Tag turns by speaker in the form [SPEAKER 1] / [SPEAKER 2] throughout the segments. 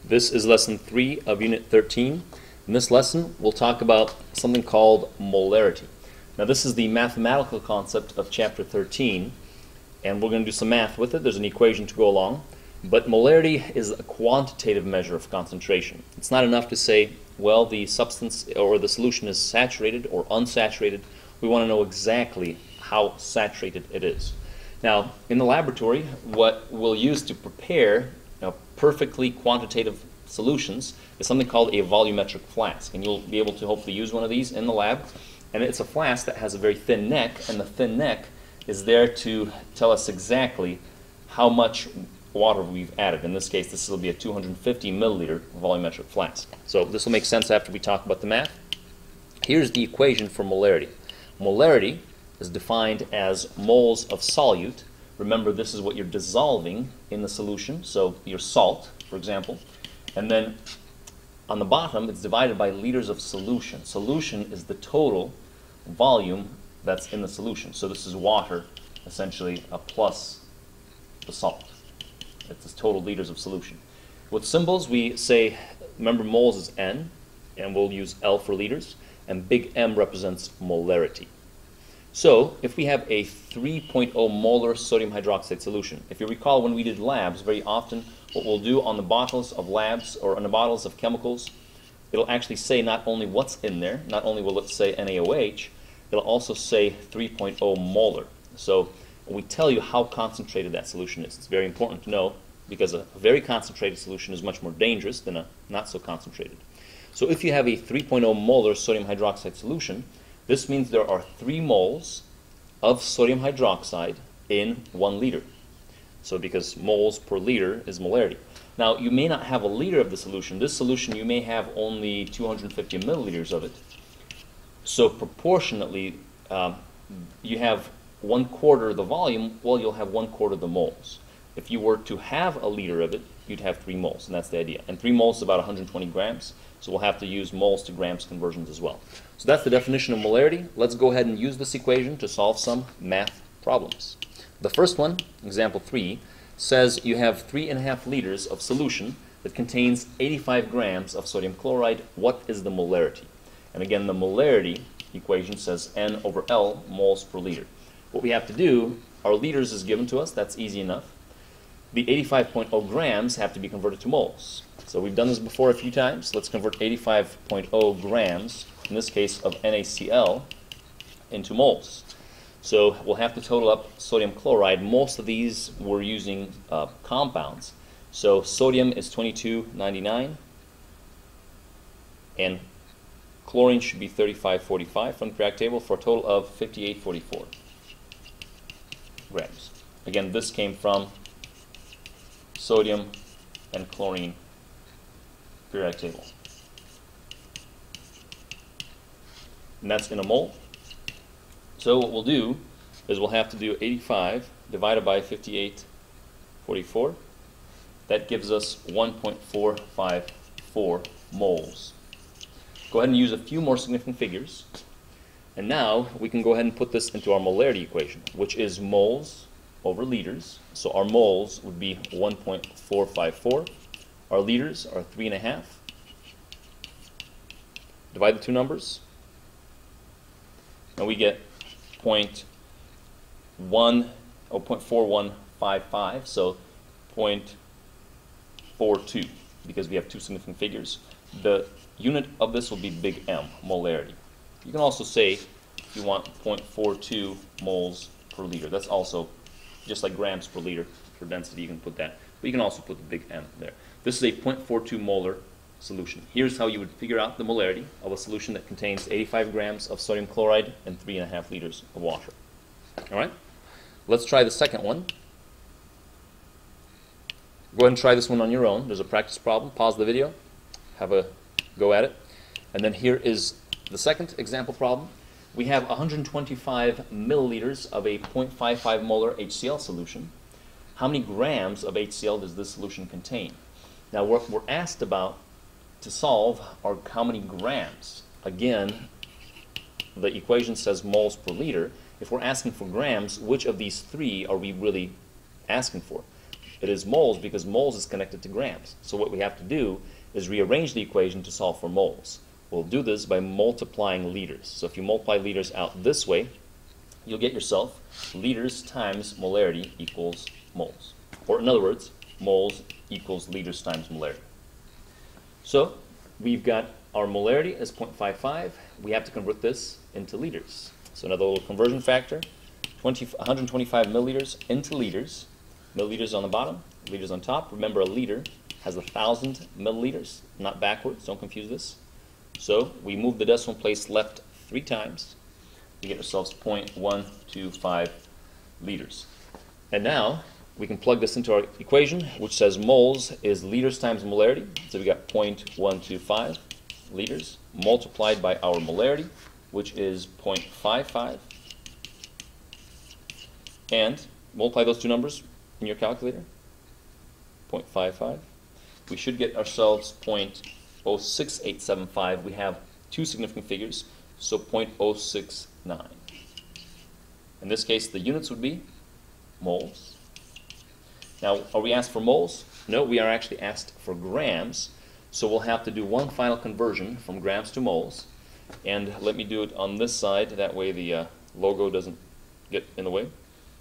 [SPEAKER 1] This is lesson 3 of unit 13. In this lesson, we'll talk about something called molarity. Now, this is the mathematical concept of chapter 13, and we're going to do some math with it. There's an equation to go along, but molarity is a quantitative measure of concentration. It's not enough to say, well, the substance or the solution is saturated or unsaturated. We want to know exactly how saturated it is. Now, in the laboratory, what we'll use to prepare perfectly quantitative solutions is something called a volumetric flask, and you'll be able to hopefully use one of these in the lab. And it's a flask that has a very thin neck, and the thin neck is there to tell us exactly how much water we've added. In this case, this will be a 250 milliliter volumetric flask. So this will make sense after we talk about the math. Here's the equation for molarity. Molarity is defined as moles of solute. Remember, this is what you're dissolving in the solution, so your salt, for example. And then on the bottom, it's divided by liters of solution. Solution is the total volume that's in the solution. So this is water, essentially, plus the salt. It's the total liters of solution. With symbols, we say, remember, moles is N, and we'll use L for liters, and big M represents molarity. So, if we have a 3.0 molar sodium hydroxide solution, if you recall when we did labs, very often what we'll do on the bottles of labs or on the bottles of chemicals, it'll actually say not only what's in there, not only will it say NaOH, it'll also say 3.0 molar. So, we tell you how concentrated that solution is. It's very important to know because a very concentrated solution is much more dangerous than a not so concentrated. So, if you have a 3.0 molar sodium hydroxide solution, this means there are 3 moles of sodium hydroxide in 1 liter. So because moles per liter is molarity. Now, you may not have a liter of the solution. This solution, you may have only 250 milliliters of it. So proportionately, you have 1/4 the volume, well, you'll have 1/4 the moles. If you were to have a liter of it, you'd have 3 moles, and that's the idea. And 3 moles is about 120 grams. So we'll have to use moles to grams conversions as well. So that's the definition of molarity. Let's go ahead and use this equation to solve some math problems. The first one, example 3, says you have 3.5 liters of solution that contains 85 grams of sodium chloride. What is the molarity? And again, the molarity equation says N over L moles per liter. What we have to do, our liters is given to us. That's easy enough. The 85.0 grams have to be converted to moles. So we've done this before a few times. Let's convert 85.0 grams, in this case of NaCl, into moles. So we'll have to total up sodium chloride. Most of these we're using compounds. So sodium is 2299, and chlorine should be 3545 from the periodic table for a total of 5844 grams. Again, this came from sodium and chlorine periodic table. And that's in a mole. So what we'll do is we'll have to do 85 divided by 5844. That gives us 1.454 moles. Go ahead and use a few more significant figures. And now we can go ahead and put this into our molarity equation, which is moles over liters. So our moles would be 1.454. Our liters are 3.5. Divide the two numbers, and we get 0.4155, so 0.42, because we have two significant figures. The unit of this will be big M, molarity. You can also say, if you want, 0.42 moles per liter. That's also just like grams per liter for density, you can put that. But you can also put the big M there. This is a 0.42 molar solution. Here's how you would figure out the molarity of a solution that contains 85 grams of sodium chloride and 3.5 liters of water. All right? Let's try the second one. Go ahead and try this one on your own. There's a practice problem. Pause the video. Have a go at it. And then here is the second example problem. We have 125 milliliters of a 0.55 molar HCl solution. How many grams of HCl does this solution contain? Now, what we're asked about to solve are how many grams. Again, the equation says moles per liter. If we're asking for grams, which of these 3 are we really asking for? It is moles because moles is connected to grams. So what we have to do is rearrange the equation to solve for moles. We'll do this by multiplying liters. So if you multiply liters out this way, you'll get yourself liters times molarity equals moles. Or in other words, moles equals liters times molarity. So we've got our molarity as 0.55. We have to convert this into liters. So another little conversion factor, 125 milliliters into liters. Milliliters on the bottom, liters on top. Remember, a liter has 1,000 milliliters, not backwards. Don't confuse this. So we move the decimal place left 3 times. We get ourselves 0.125 liters. And now we can plug this into our equation, which says moles is liters times molarity. So we got 0.125 liters multiplied by our molarity, which is 0.55. And multiply those two numbers in your calculator, 0.55. We should get ourselves 0.06875. We have 2 significant figures, so 0.069. In this case, the units would be moles. Now, are we asked for moles? No, we are actually asked for grams. So we'll have to do one final conversion from grams to moles. And let me do it on this side. That way the logo doesn't get in the way.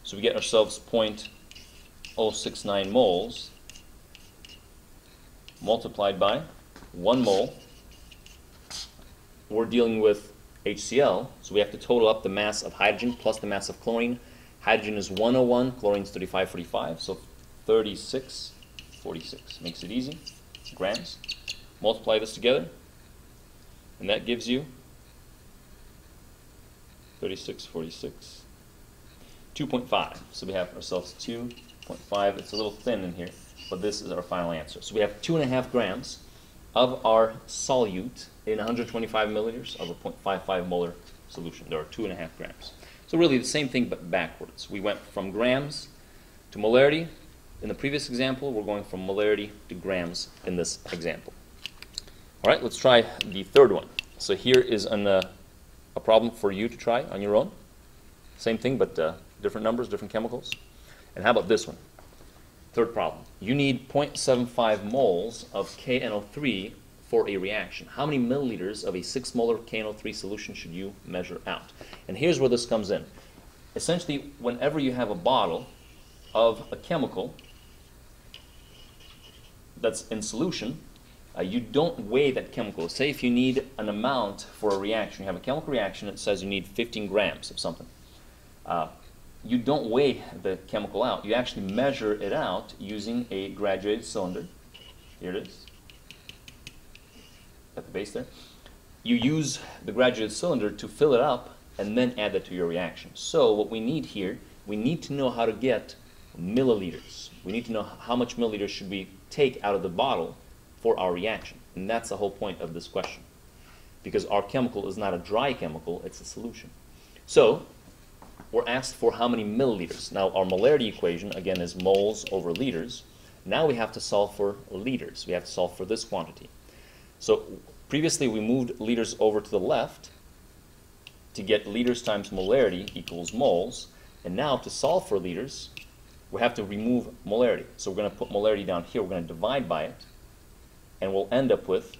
[SPEAKER 1] So we get ourselves 0.069 moles multiplied by 1 mole. We're dealing with HCl, so we have to total up the mass of hydrogen plus the mass of chlorine. Hydrogen is 101, chlorine is 3545, so 3646. Makes it easy. Grams. Multiply this together, and that gives you 3646. 2.5. So we have ourselves 2.5. It's a little thin in here, but this is our final answer. So we have 2.5 grams of our solute in 125 milliliters of a 0.55 molar solution. There are 2.5 grams. So really the same thing but backwards. We went from grams to molarity. In the previous example, we're going from molarity to grams in this example. All right, let's try the third one. So here is a problem for you to try on your own. Same thing, but different numbers, different chemicals. And how about this one? Third problem. You need 0.75 moles of KNO3 for a reaction. How many milliliters of a 6 molar KNO3 solution should you measure out? And here's where this comes in. Essentially, whenever you have a bottle of a chemical that's in solution, you don't weigh that chemical. Say if you need an amount for a reaction. You have a chemical reaction, it says you need 15 grams of something. You don't weigh the chemical out. You actually measure it out using a graduated cylinder. Here it is, at the base there. You use the graduated cylinder to fill it up and then add that to your reaction. So what we need here, we need to know how to get milliliters. We need to know how much milliliters should we take out of the bottle for our reaction. And that's the whole point of this question. Because our chemical is not a dry chemical, it's a solution. So we're asked for how many milliliters. Now our molarity equation, again, is moles over liters. Now we have to solve for liters. We have to solve for this quantity. So previously we moved liters over to the left to get liters times molarity equals moles. And now to solve for liters, we have to remove molarity. So we're going to put molarity down here. We're going to divide by it. And we'll end up with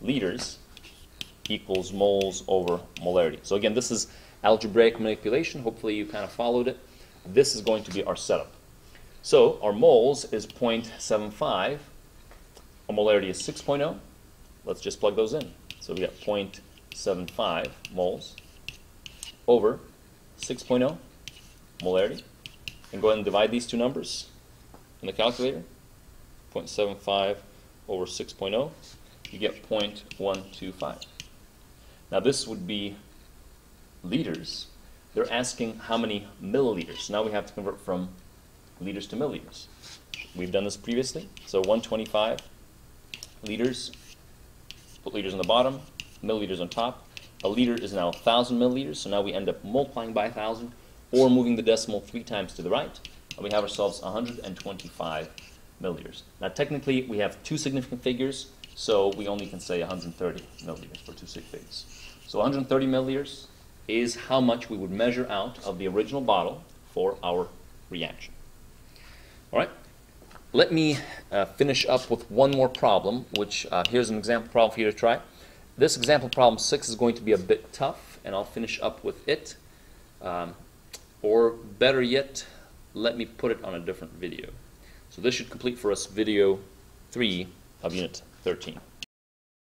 [SPEAKER 1] liters equals moles over molarity. So again, this is algebraic manipulation. Hopefully you kind of followed it. This is going to be our setup. So our moles is 0.75. Our molarity is 6.0. Let's just plug those in. So we got 0.75 moles over 6.0 molarity. And go ahead and divide these two numbers in the calculator. 0.75 over 6.0. You get 0.125. Now this would be liters. They're asking how many milliliters. Now we have to convert from liters to milliliters. We've done this previously. So 125 liters, put liters on the bottom, milliliters on top. A liter is now 1,000 milliliters, so now we end up multiplying by 1,000 or moving the decimal 3 times to the right, and we have ourselves 125 milliliters. Now technically we have 2 significant figures, so we only can say 130 milliliters for 2 sig figs. So 130 milliliters is how much we would measure out of the original bottle for our reaction. All right, let me finish up with one more problem, which here's an example problem for you to try. This example problem 6 is going to be a bit tough, and I'll finish up with it. Or better yet, let me put it on a different video. So this should complete for us video 3 of Unit 13.